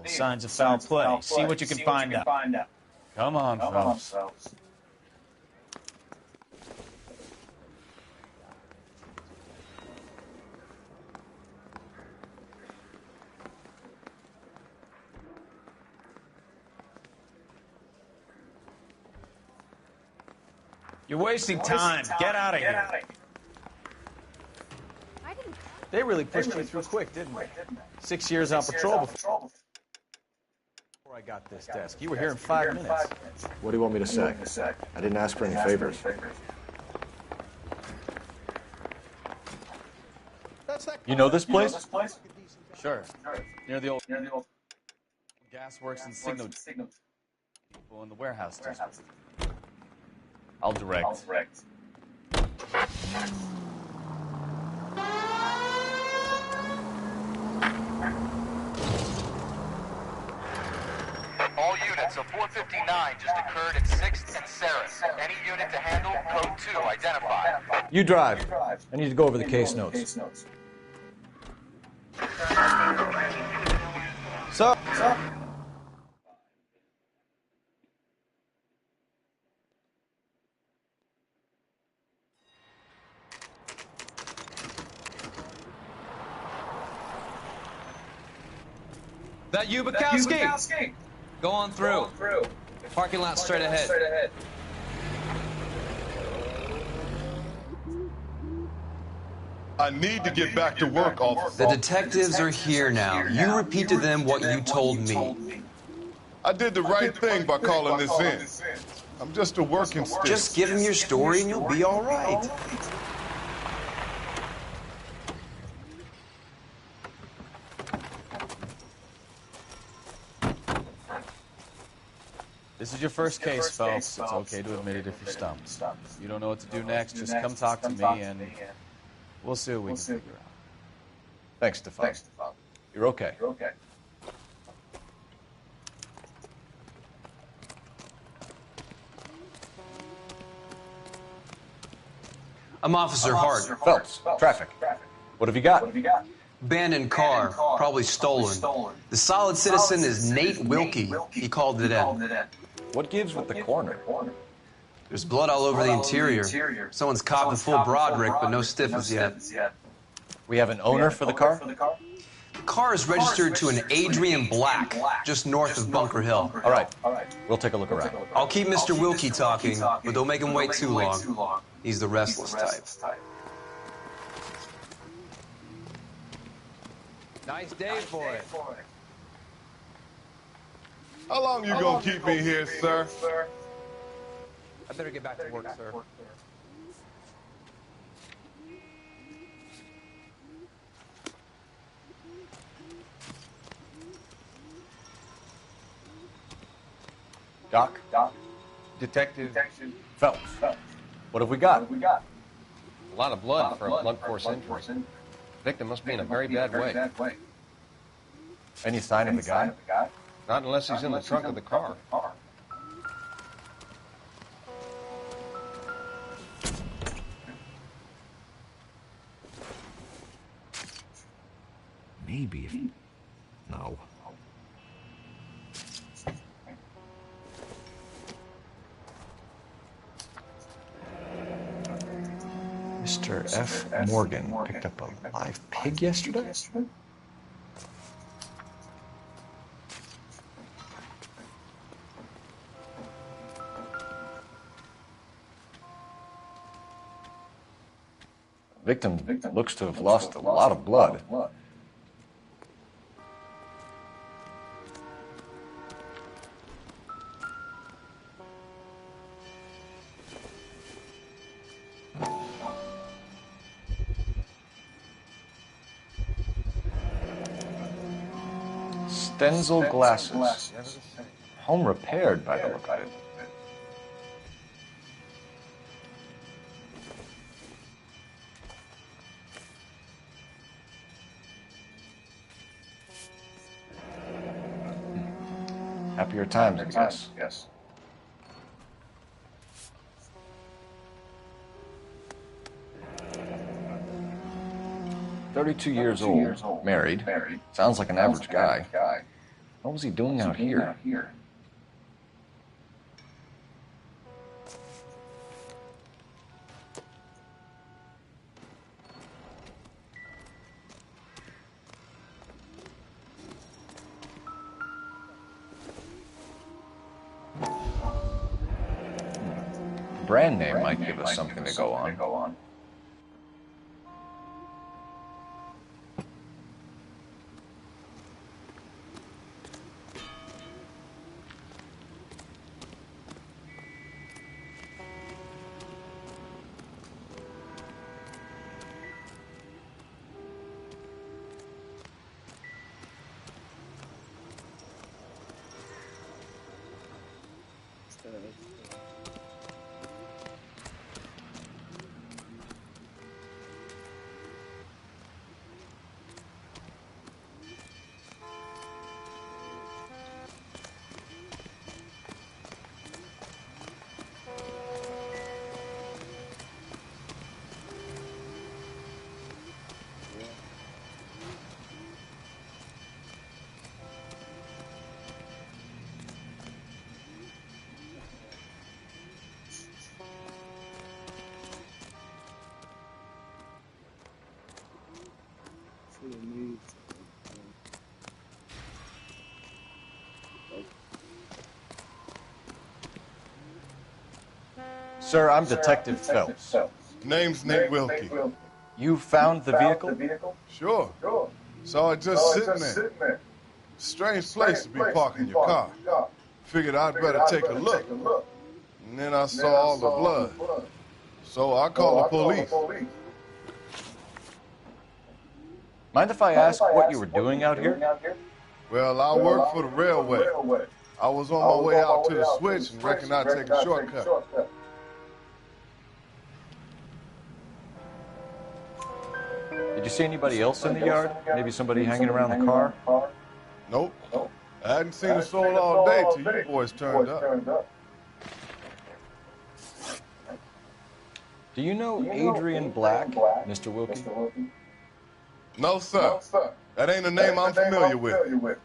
Signs of foul play. See what you can find out. Come on, Phelps. You're wasting time. Get out of here. They really pushed you through quick, didn't they? 6 years on patrol before I got this desk. You were here in 5 minutes. What do you want me to say? I didn't ask for any favors. You know this place? Sure. Near the old gas works and signal people in the warehouse district. I'll direct. All units, so 459 just occurred at 6th and Sarah. Any unit to handle, code 2, identify. You drive. I need to go over the case notes. So. That you, Bukowski? Go on through. Parking lot straight ahead. I need to get back to work, officer. The detectives are here now. You repeat to them what you told me. I did the right thing by calling this in. I'm just a working stick. Just give them your story and you'll be all right. This is your first case, Phelps. It's okay to admit it if you're stumped. You don't know what to do next, just come talk to me and we'll see what we can figure out. Thanks, Stefan. You're okay. I'm Officer Hart. Phelps, traffic. What have you got? Abandoned car, probably stolen. The solid citizen is Nate Wilkie. He called it in. What gives with the coroner? There's blood all over the interior. Someone's copped a full Broderick, but no stiffness yet. We have an owner for the car? The car is registered to an Adrian Black, just north of Bunker Hill. All right. We'll take a look around. I'll keep Mr. Wilkie talking, but don't make him wait too long. He's the restless type. Nice day for it. How long you gonna keep me here, sir? I better get back to work, sir. Doc? Detective. Phelps. What have we got? A lot of blood for a blunt force injury. Victim must be in a very bad way. Any sign of the guy? Not unless he's in the trunk of the car. Maybe. No. Mr. F. Morgan picked up a live pig yesterday? Victim looks to have lost a lot of blood. Stenzel glasses. Home repaired by the look of it. Happier times, I guess. Yes. 32 years old, married. Sounds like an average guy. What was he doing out here? Brand name might give us something to go on. Sir, I'm Detective Phelps. Name's Nate Wilkie. You found the vehicle? Sure. Saw it just sitting there. Strange place to be parking your car. Figured I'd better take a look. And then I saw all the blood. So I called the police. Mind if I ask what you were doing out here? Well, I work for the railway. I was on my way out to the switch and reckoned I'd take a shortcut. Did you see anybody else in the yard? Maybe somebody hanging around the car? Nope. I hadn't seen a soul all day till you boys turned up. Do you know Adrian Black, Mr. Wilkie? No, sir. That ain't a name I'm familiar with.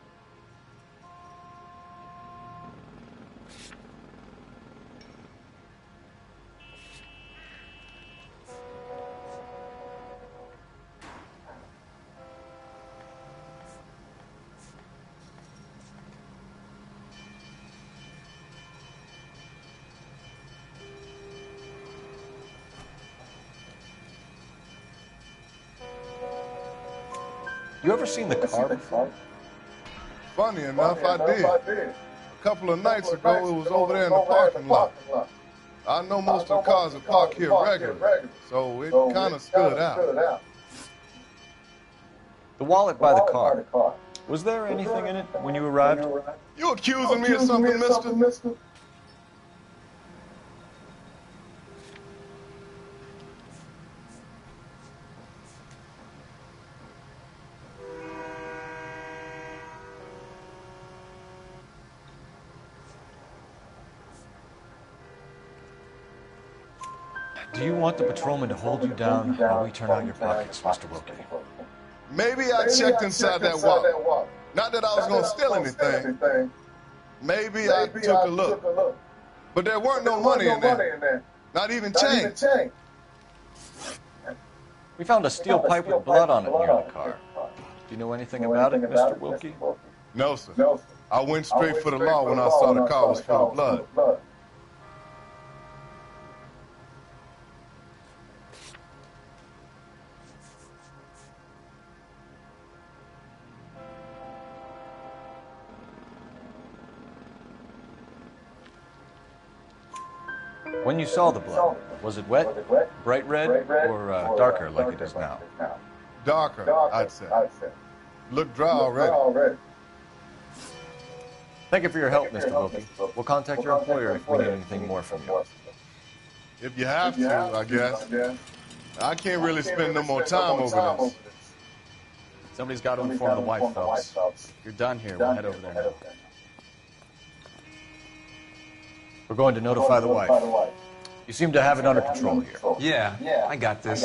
You ever seen the car before? Funny enough, I did. A couple of nights ago, it was over there in the parking lot. I know most of the cars are parked here regularly, so it kind of stood out. The wallet by the car. Was there anything in it when you arrived? You accusing me of something, mister? Do you want the patrolman to hold you down while we turn out your pockets, Mr. Wilkie? Maybe I checked inside that wallet. Not that I was going to steal anything. Maybe I took a look. But there weren't no money in there. Not even change. We found a steel pipe with blood on it near the car. Do you know anything about it, Mr. Wilkie? No, sir. I went straight for the law when I saw the car was full of blood. When you saw the blood, was it wet, bright red, or darker like it is now? Darker, I'd say. Looked dry already. Thank you for your help, Mr. Wilkie. We'll contact your employer if we need anything more from you. If you have to, I guess. I can't really spend no more time over this. Somebody's got to inform the wife, Phelps. You're done here. We'll head over there now. We're going to notify the wife. You seem to have it under control here. Yeah, I got this.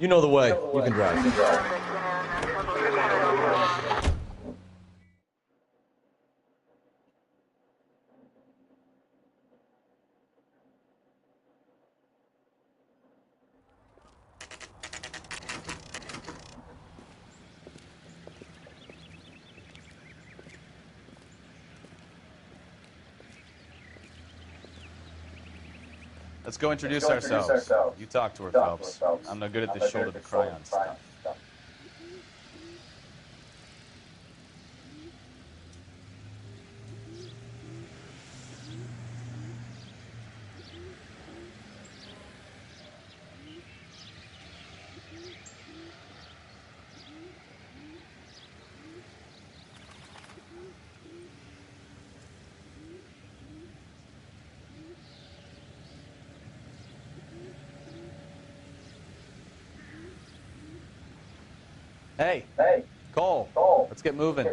You know the way. You can drive. Let's go introduce ourselves. You talk to her, Phelps. I'm no good at this shoulder to cry on stuff. Hey, Cole, let's get moving.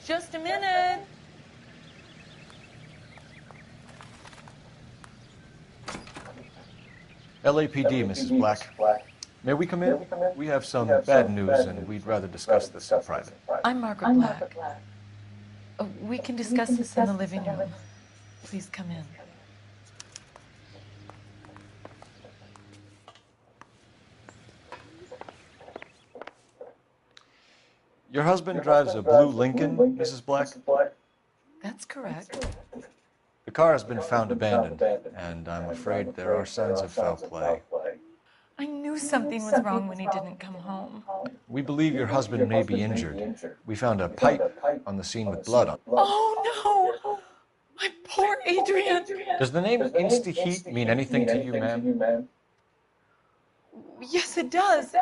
Just a minute. LAPD, Mrs. Black. May we come in? We have some bad news, and we'd rather discuss this in private. I'm Margaret Black. We can discuss this in the living room. Please come in. Your husband drives a blue Lincoln, Mrs. Black? That's correct. The car has been found abandoned, and I'm afraid there are signs of foul play. I knew something was wrong when he didn't come home. We believe your husband may be injured. We found a pipe on the scene with blood on it. Oh, no! My poor Adrian! Does the name Insta-Heat mean anything to you, ma'am? Yes, it does.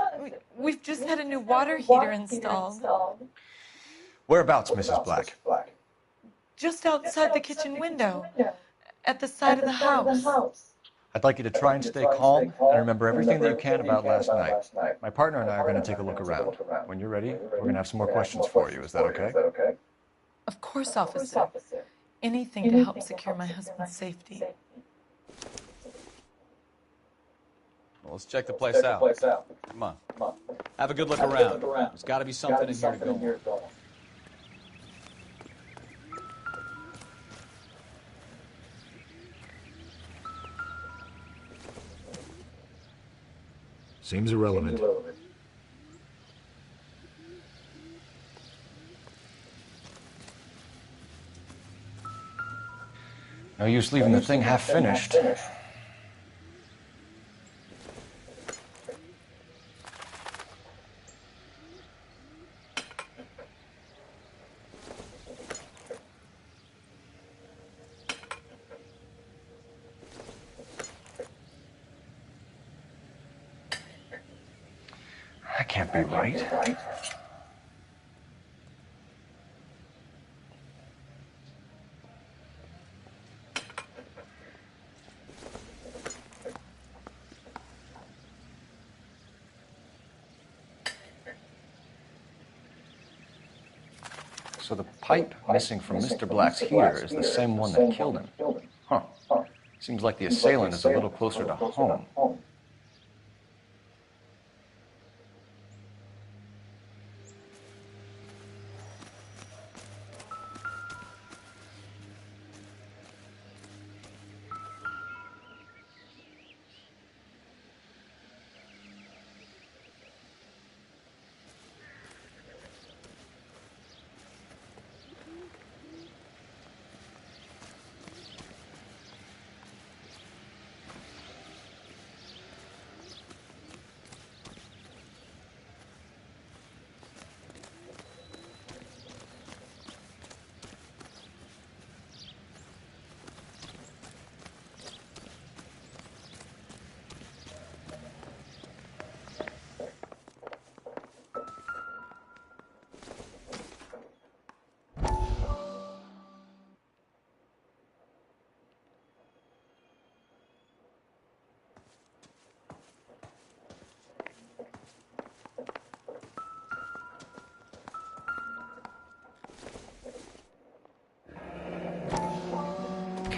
We've just had a new water heater installed. Whereabouts, Mrs. Black? Just outside the kitchen window, at the side of the house. I'd like you to try and stay calm and remember everything that you can about last night. My partner and I are going to take a look around. When you're ready, we're going to have some more questions for you. Is that okay? Of course, officer. Anything to help secure my husband's safety. Well, let's check the place out. Come on. Have a good look around. There's got to be something in here to go on. Seems irrelevant. No use leaving the thing half finished. That can't be right. So the pipe missing from Mr. Black's heater is the same one that killed him. Huh. Seems like the assailant is a little closer to home.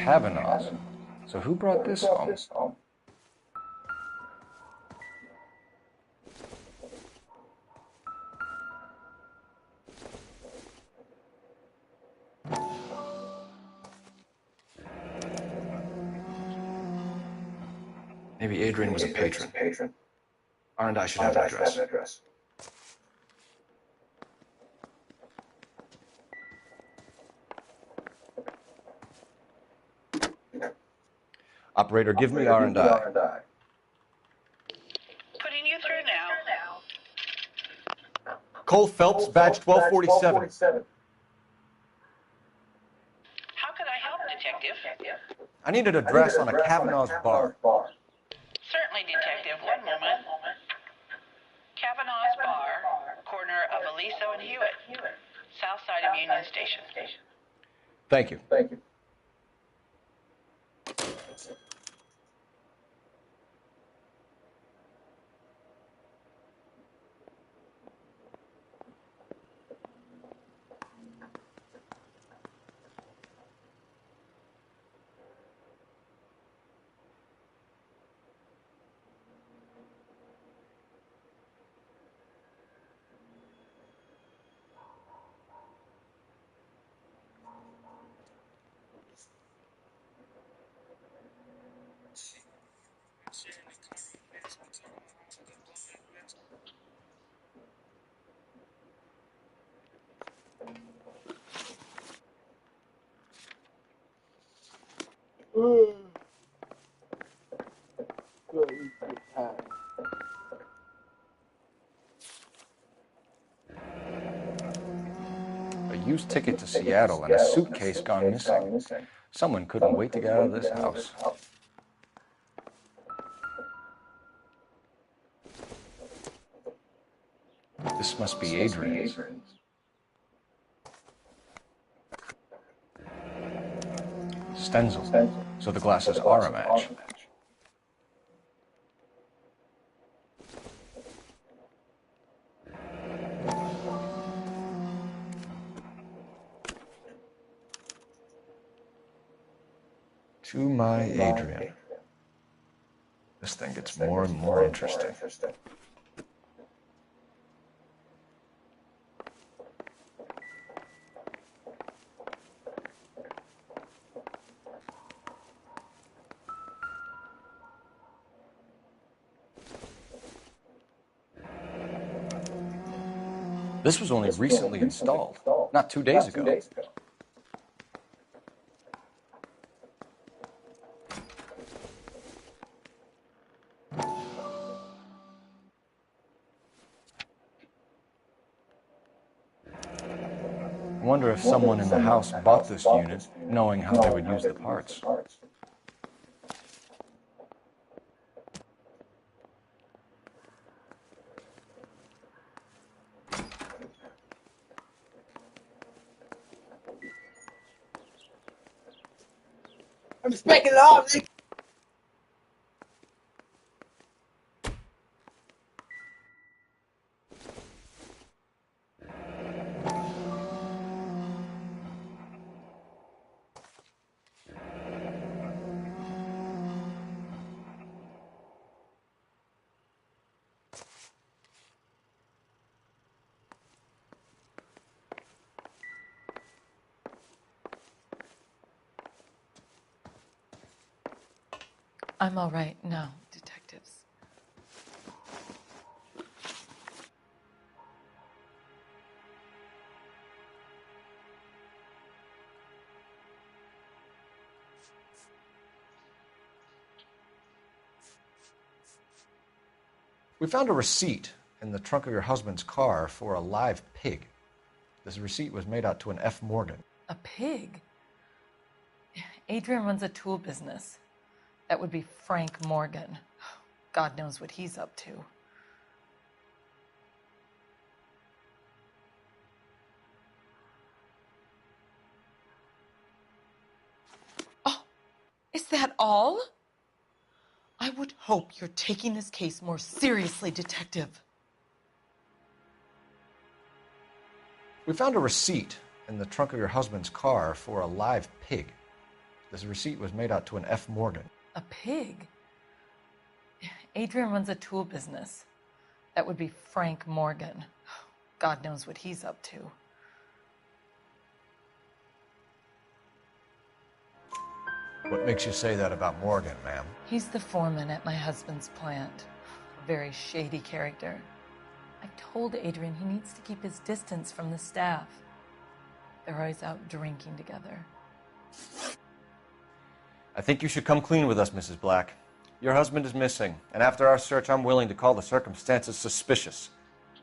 Kavanaugh's. So who brought this home? Maybe Adrian was a patron. R&I should have an address. Operator, give me R&I. Putting you through now. Cole Phelps, badge 1247. How can I help, Detective? I need an address on a Kavanaugh's bar. Certainly, Detective. One moment. Kavanaugh's Bar, corner of Aliso and Hewitt, south side of Union Station. Thank you. A used ticket to Seattle and a suitcase gone missing. Someone couldn't wait to get out of this house. This must be Adrian's. Stenzel. So the glasses are a match. To my Adrian. This thing gets more and more interesting. This was only recently installed, not 2 days ago. I wonder if someone in the house bought this unit, knowing how they would use the parts. I'm expecting it all, Nick. I'm all right now, detectives. We found a receipt in the trunk of your husband's car for a live pig. This receipt was made out to an F. Morgan. A pig? Adrian runs a tool business. That would be Frank Morgan. God knows what he's up to. Oh, is that all? I would hope you're taking this case more seriously, Detective. We found a receipt in the trunk of your husband's car for a live pig. This receipt was made out to an F. Morgan. A pig? Adrian runs a tool business. That would be Frank Morgan. God knows what he's up to. What makes you say that about Morgan, ma'am? He's the foreman at my husband's plant. A very shady character. I told Adrian he needs to keep his distance from the staff. They're always out drinking together. I think you should come clean with us, Mrs. Black. Your husband is missing, and after our search, I'm willing to call the circumstances suspicious.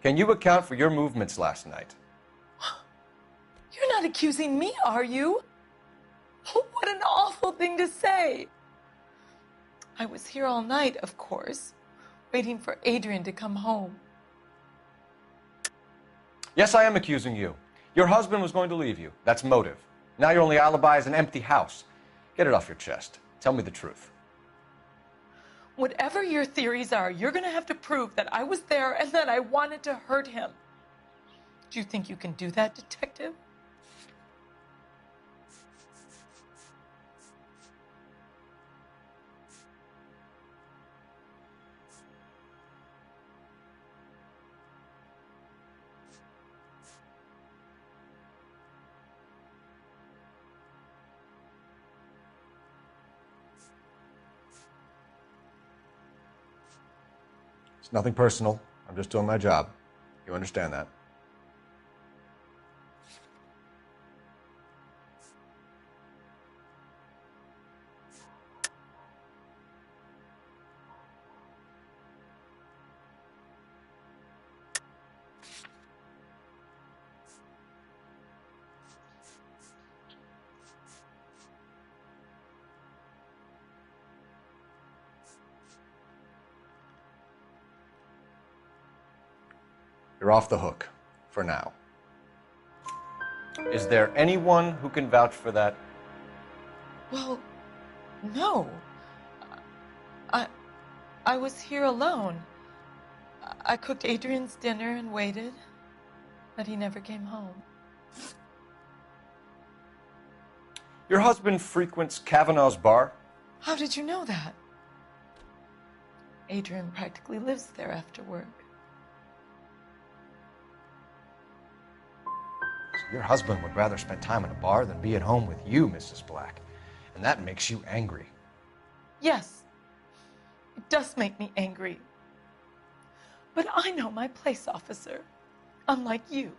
Can you account for your movements last night? You're not accusing me, are you? What an awful thing to say. I was here all night, of course, waiting for Adrian to come home. Yes, I am accusing you. Your husband was going to leave you. That's motive. Now your only alibi is an empty house. Get it off your chest. Tell me the truth. Whatever your theories are, you're going to have to prove that I was there and that I wanted to hurt him. Do you think you can do that, detective? It's nothing personal. I'm just doing my job. You understand that? You're off the hook, for now. Is there anyone who can vouch for that? Well, no. I was here alone. I cooked Adrian's dinner and waited, but he never came home. Your husband frequents Kavanaugh's bar? How did you know that? Adrian practically lives there after work. Your husband would rather spend time in a bar than be at home with you, Mrs. Black. And that makes you angry. Yes, it does make me angry. But I know my place, officer, unlike you.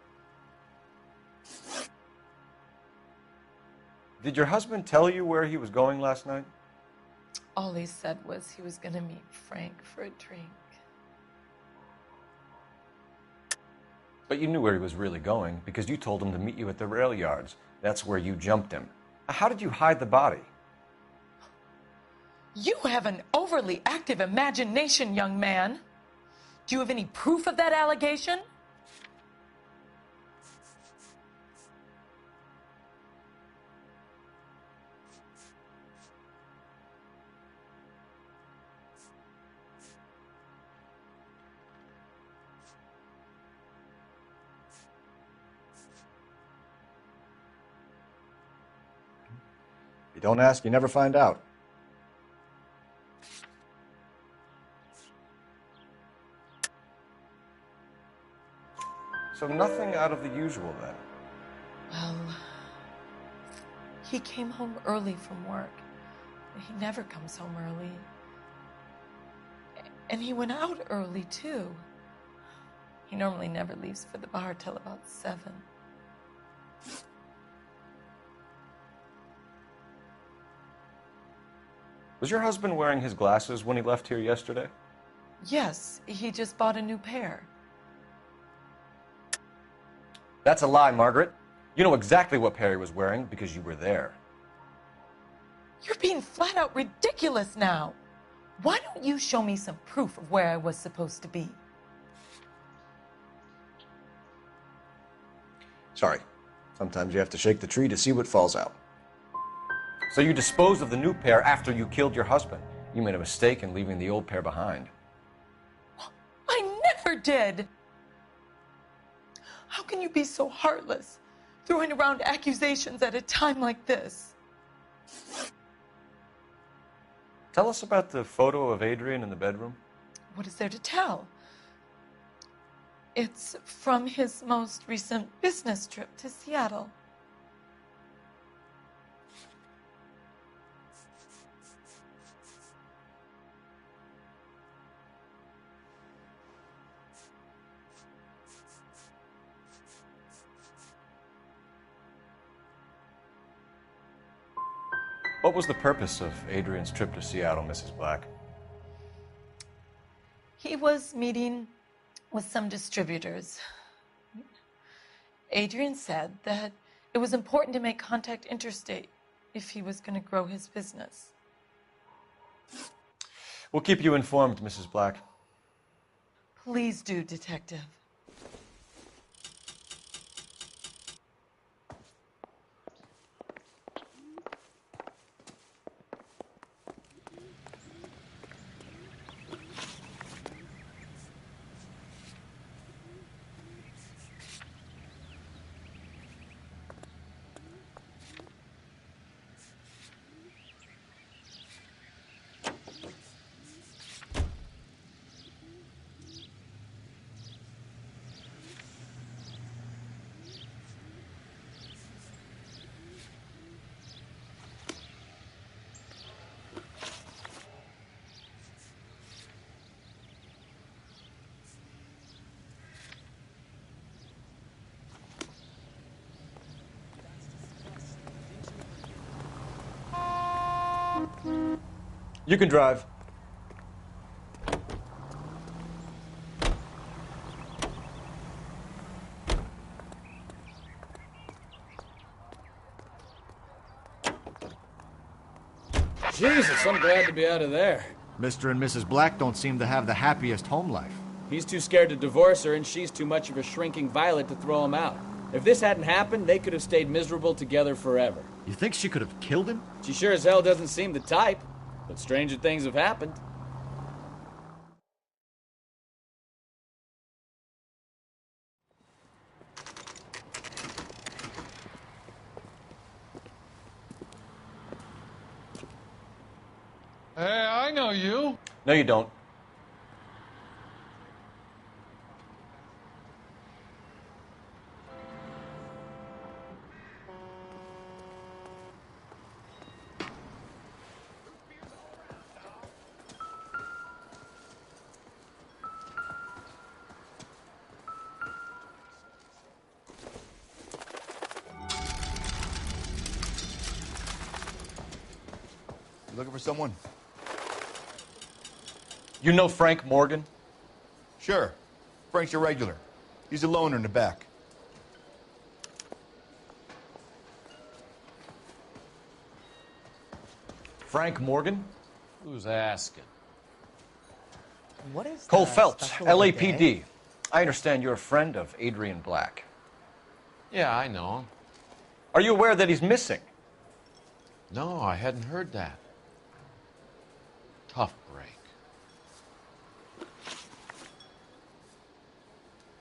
Did your husband tell you where he was going last night? All he said was he was going to meet Frank for a drink. But you knew where he was really going because you told him to meet you at the rail yards. That's where you jumped him. How did you hide the body? You have an overly active imagination, young man. Do you have any proof of that allegation? If you don't ask, you never find out. So nothing out of the usual then? Well, he came home early from work. He never comes home early. And he went out early, too. He normally never leaves for the bar till about 7. Was your husband wearing his glasses when he left here yesterday? Yes, he just bought a new pair. That's a lie, Margaret. You know exactly what pair he was wearing because you were there. You're being flat out ridiculous now. Why don't you show me some proof of where I was supposed to be? Sorry. Sometimes you have to shake the tree to see what falls out. So you disposed of the new pair after you killed your husband. You made a mistake in leaving the old pair behind. I never did. How can you be so heartless, throwing around accusations at a time like this? Tell us about the photo of Adrian in the bedroom. What is there to tell? It's from his most recent business trip to Seattle. What was the purpose of Adrian's trip to Seattle, Mrs. Black? He was meeting with some distributors. Adrian said that it was important to make contact interstate if he was going to grow his business. We'll keep you informed, Mrs. Black. Please do, Detective. You can drive. Jesus, I'm glad to be out of there. Mr. and Mrs. Black don't seem to have the happiest home life. He's too scared to divorce her, and she's too much of a shrinking violet to throw him out. If this hadn't happened, they could have stayed miserable together forever. You think she could have killed him? She sure as hell doesn't seem the type, but stranger things have happened. Hey, I know you. No, you don't. You looking for someone? You know Frank Morgan? Sure. Frank's a regular. He's a loner in the back. Frank Morgan? Who's asking? What is Cole the Phelps, special of the LAPD. day? I understand you're a friend of Adrian Black. Yeah, I know him. Are you aware that he's missing? No, I hadn't heard that. Tough break.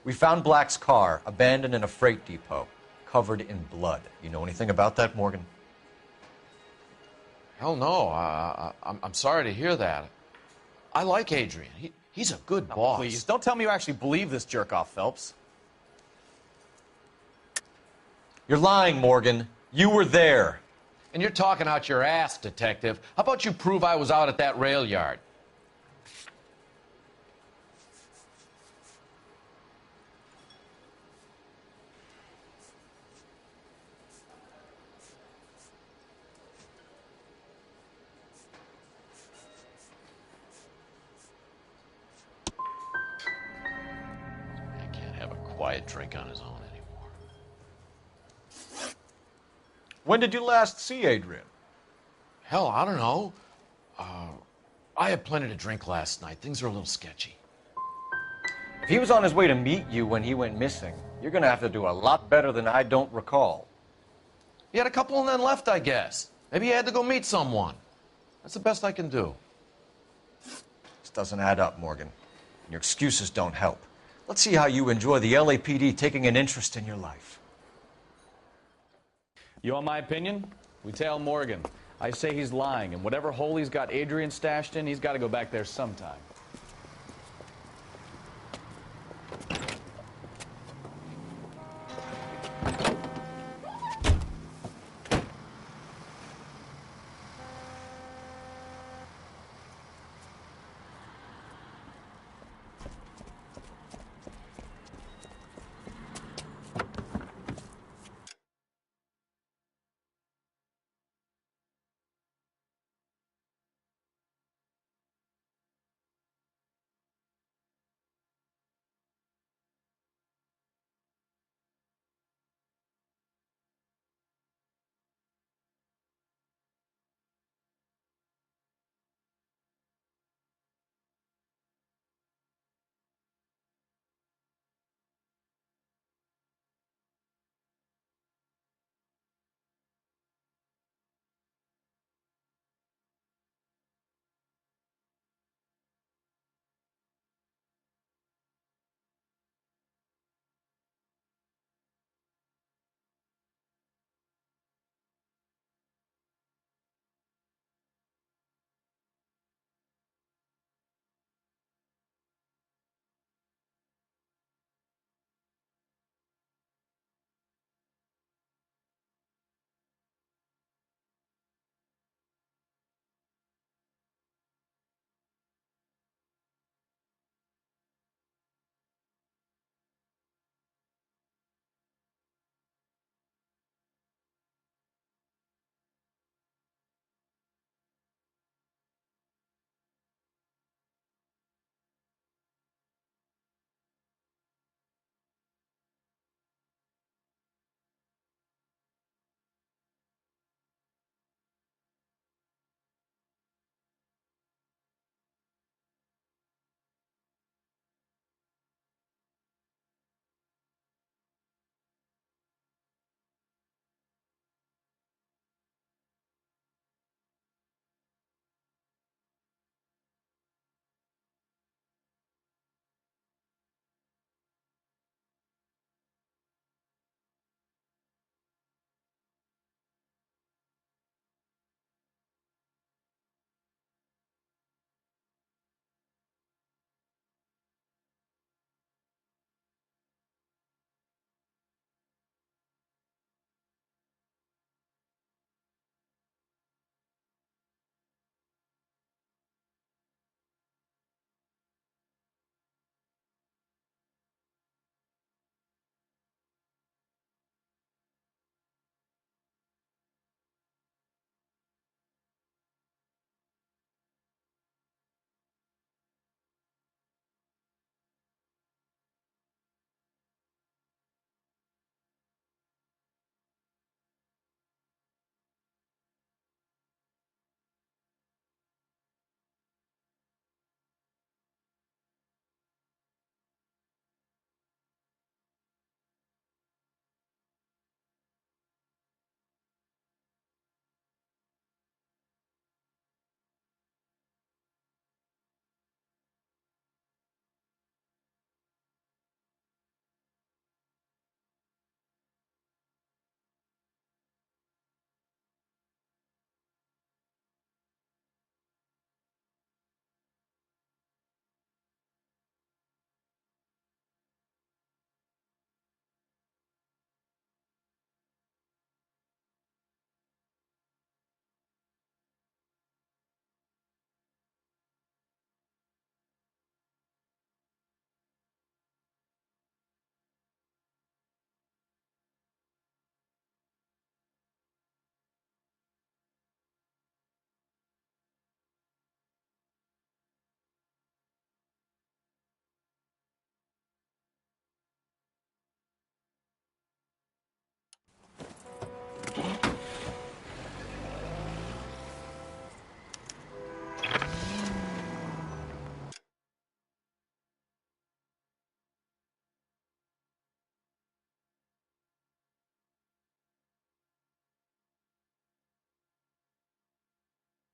We found Black's car abandoned in a freight depot, covered in blood. You know anything about that, Morgan? Hell no. I'm sorry to hear that. I like Adrian. He's a good boss. Please, don't tell me you actually believe this jerk-off, Phelps. You're lying, Morgan. You were there. And you're talking out your ass, detective. How about you prove I was out at that rail yard? I can't have a quiet drink on his own anymore. When did you last see Adrian? Hell, I don't know. I had plenty to drink last night. Things are a little sketchy. If he was on his way to meet you when he went missing, you're going to have to do a lot better than I don't recall. He had a couple and then left, I guess. Maybe he had to go meet someone. That's the best I can do. This doesn't add up, Morgan. Your excuses don't help. Let's see how you enjoy the LAPD taking an interest in your life. You want my opinion? We tail Morgan. I say he's lying, and whatever hole he's got Adrian stashed in, he's got to go back there sometime.